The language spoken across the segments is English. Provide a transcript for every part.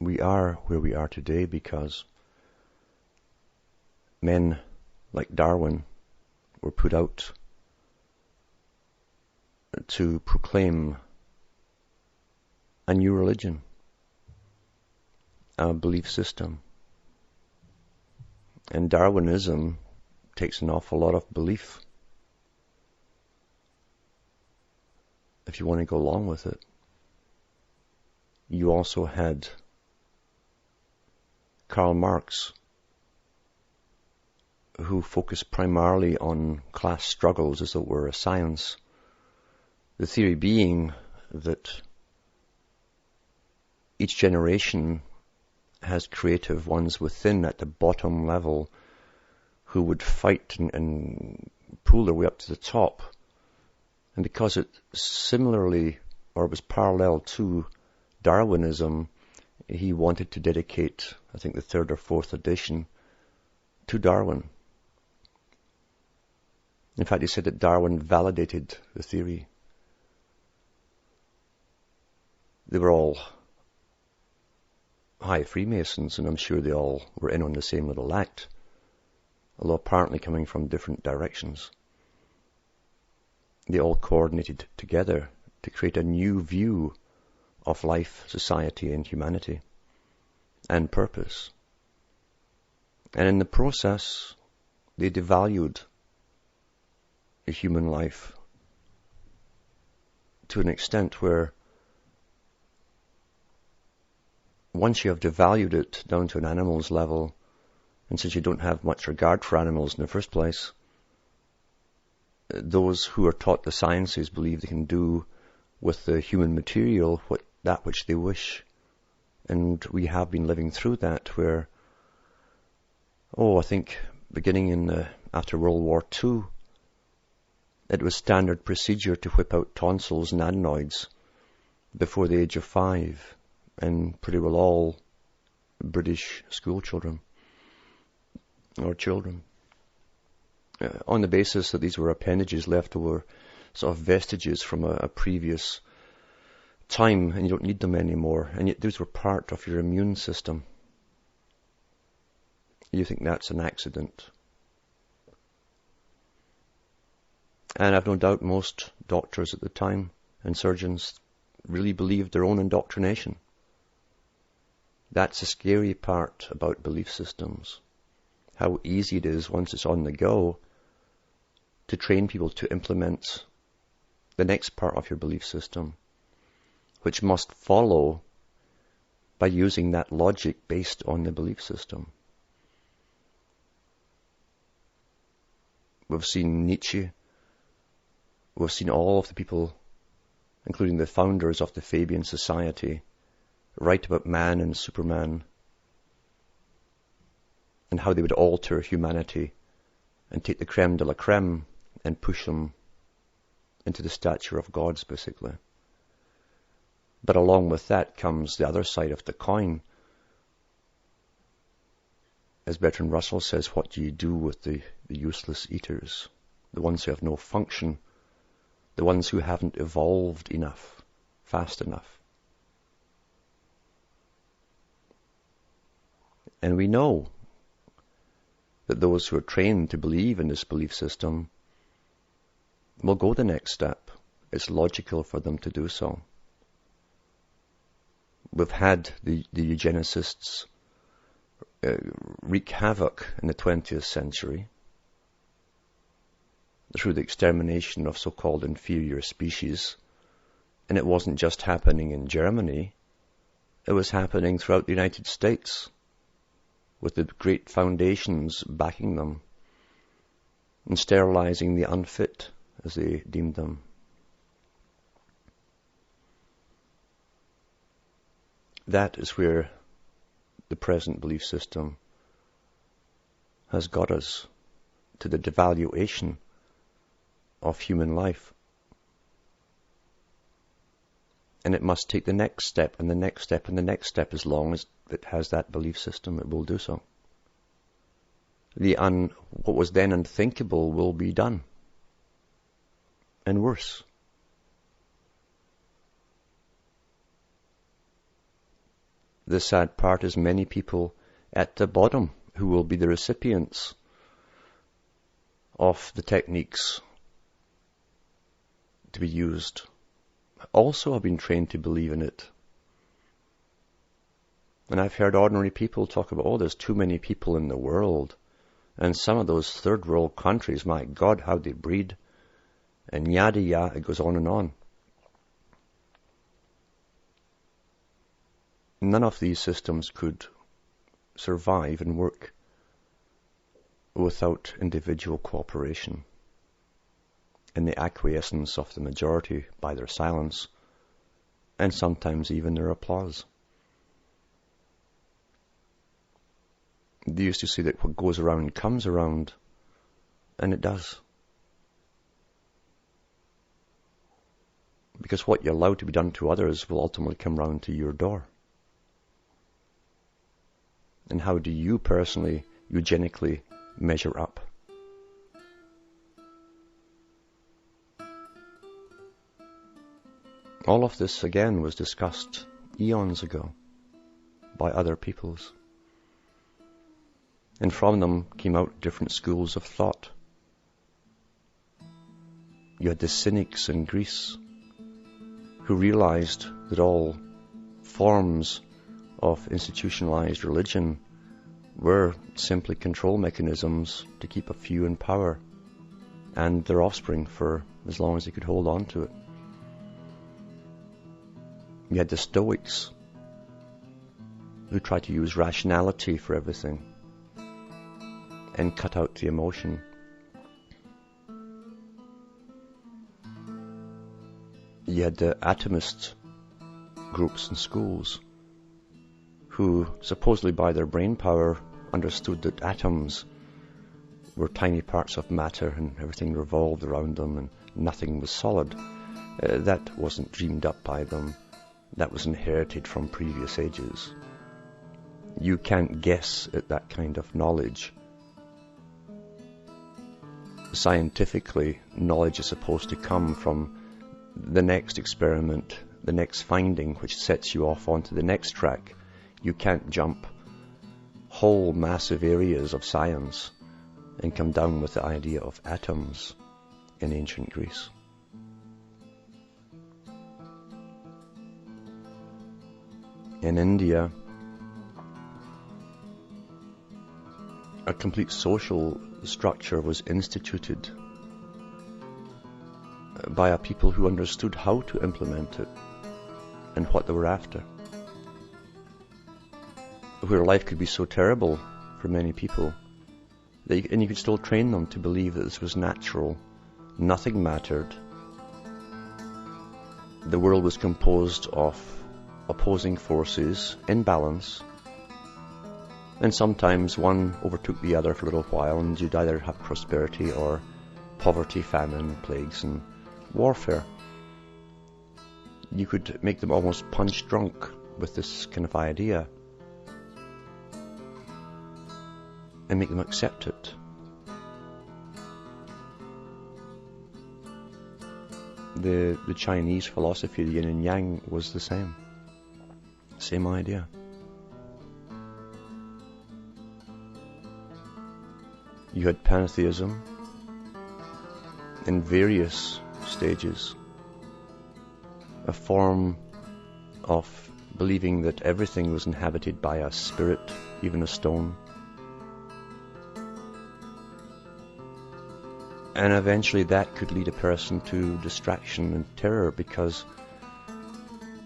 we are where we are today because men like Darwin were put out to proclaim a new religion, a belief system. And Darwinism takes an awful lot of belief if you want to go along with it. You also had Karl Marx, who focused primarily on class struggles as though it were a science. The theory being that each generation has creative ones within at the bottom level who would fight and pull their way up to the top. And because it similarly, or was parallel to Darwinism, he wanted to dedicate, I think, the third or fourth edition to Darwin. In fact, he said that Darwin validated the theory. They were all high Freemasons, and I'm sure they all were in on the same little act, although apparently coming from different directions. They all coordinated together to create a new view of life, society, and humanity, and purpose. And in the process, they devalued the human life to an extent where once you have devalued it down to an animal's level, and since you don't have much regard for animals in the first place, those who are taught the sciences believe they can do with the human material that which they wish. And we have been living through that where, I think beginning after World War II, it was standard procedure to whip out tonsils and adenoids before the age of 5, and pretty well all British school children or children, on the basis that these were appendages left over, sort of vestiges from a previous time, and you don't need them anymore, and yet these were part of your immune system. You think that's an accident. And I've no doubt most doctors at the time and surgeons really believed their own indoctrination. That's the scary part about belief systems. How easy it is once it's on the go to train people to implement the next part of your belief system, which must follow by using that logic based on the belief system. We've seen Nietzsche. We've seen all of the people, including the founders of the Fabian Society, write about man and Superman and how they would alter humanity and take the creme de la creme and push them into the stature of gods, basically. But along with that comes the other side of the coin. As Bertrand Russell says, what do you do with the useless eaters? The ones who have no function, the ones who haven't evolved enough, fast enough. And we know that those who are trained to believe in this belief system will go the next step. It's logical for them to do so. We've had the eugenicists wreak havoc in the 20th century through the extermination of so-called inferior species. And it wasn't just happening in Germany. It was happening throughout the United States, with the great foundations backing them and sterilizing the unfit, as they deemed them. That is where the present belief system has got us, to the devaluation of human life. And it must take the next step and the next step and the next step. As long as it has that belief system, it will do so. What was then unthinkable will be done. And worse. the sad part is many people at the bottom who will be the recipients of the techniques to be used also have been trained to believe in it. And I've heard ordinary people talk about, oh, there's too many people in the world. And some of those third world countries, my God, how they breed. And yada yada, it goes on and on. None of these systems could survive and work without individual cooperation and the acquiescence of the majority by their silence and sometimes even their applause. They used to say that what goes around comes around, and it does. Because what you allow to be done to others will ultimately come round to your door. And how do you personally, eugenically measure up? All of this, again, was discussed eons ago by other peoples. And from them came out different schools of thought. You had the cynics in Greece who realized that all forms of institutionalized religion were simply control mechanisms to keep a few in power and their offspring for as long as they could hold on to it. You had the Stoics who tried to use rationality for everything and cut out the emotion. You had the Atomist groups and schools who supposedly by their brain power understood that atoms were tiny parts of matter and everything revolved around them and nothing was solid. That wasn't dreamed up by them. That was inherited from previous ages. You can't guess at that kind of knowledge. Scientifically, knowledge is supposed to come from the next experiment, the next finding, which sets you off onto the next track. You can't jump whole massive areas of science and come down with the idea of atoms in ancient Greece. In India, a complete social structure was instituted by a people who understood how to implement it and what they were after. Where life could be so terrible for many people, and you could still train them to believe that this was natural, nothing mattered. The world was composed of opposing forces in balance, and sometimes one overtook the other for a little while, and you'd either have prosperity or poverty, famine, plagues, and warfare. You could make them almost punch drunk with this kind of idea and make them accept it. The Chinese philosophy, the yin and yang, was the same idea. You had pantheism in various stages, a form of believing that everything was inhabited by a spirit, even a stone. And eventually that could lead a person to distraction and terror, because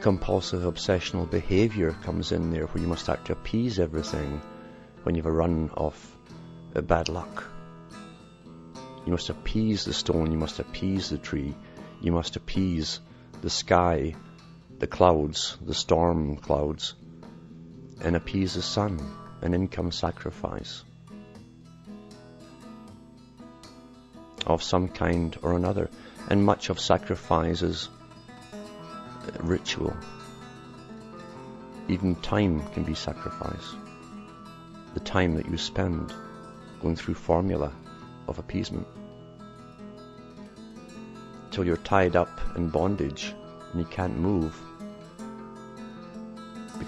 compulsive obsessional behavior comes in there, where you must start to appease everything when you have a run of bad luck. You must appease the stone, you must appease the tree, you must appease the sky, the clouds, the storm clouds, and appease the sun, and in comes sacrifice of some kind or another. And much of sacrifice is ritual. Even time can be sacrifice. The time that you spend going through formula of appeasement till you're tied up in bondage and you can't move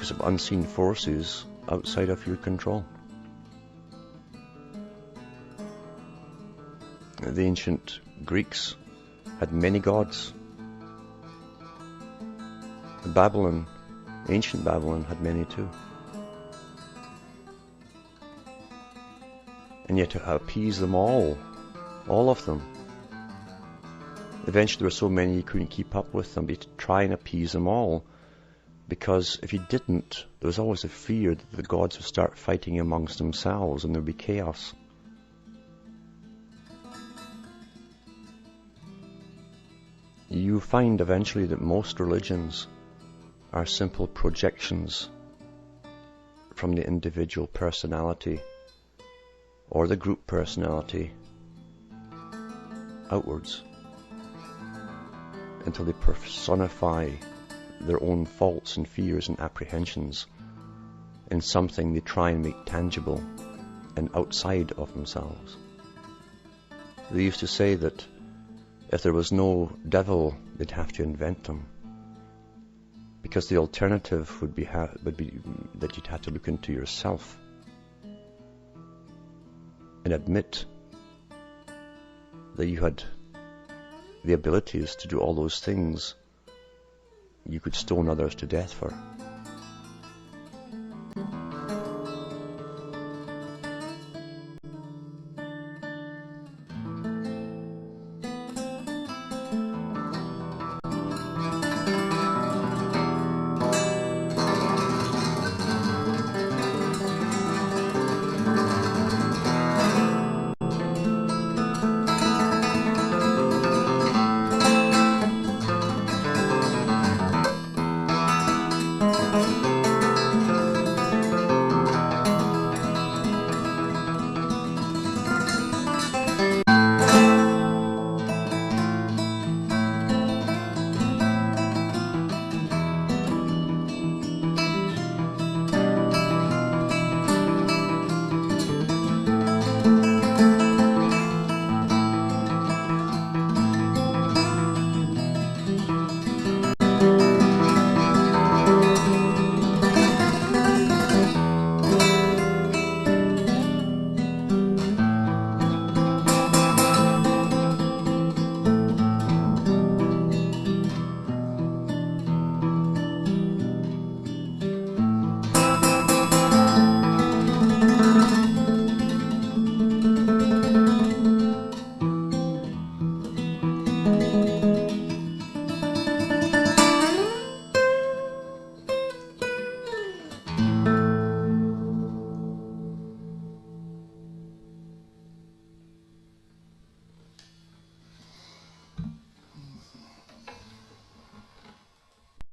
because of unseen forces outside of your control. The ancient Greeks had many gods. Babylon, ancient Babylon, had many too. And yet to appease them all of them. Eventually there were so many you couldn't keep up with them, but you had to try and appease them all. Because if you didn't, there was always a fear that the gods would start fighting amongst themselves and there would be chaos. You find eventually that most religions are simple projections from the individual personality or the group personality outwards until they personify their own faults and fears and apprehensions in something they try and make tangible and outside of themselves. They used to say that if there was no devil, they'd have to invent them, because the alternative would be that you'd have to look into yourself and admit that you had the abilities to do all those things you could stone others to death for.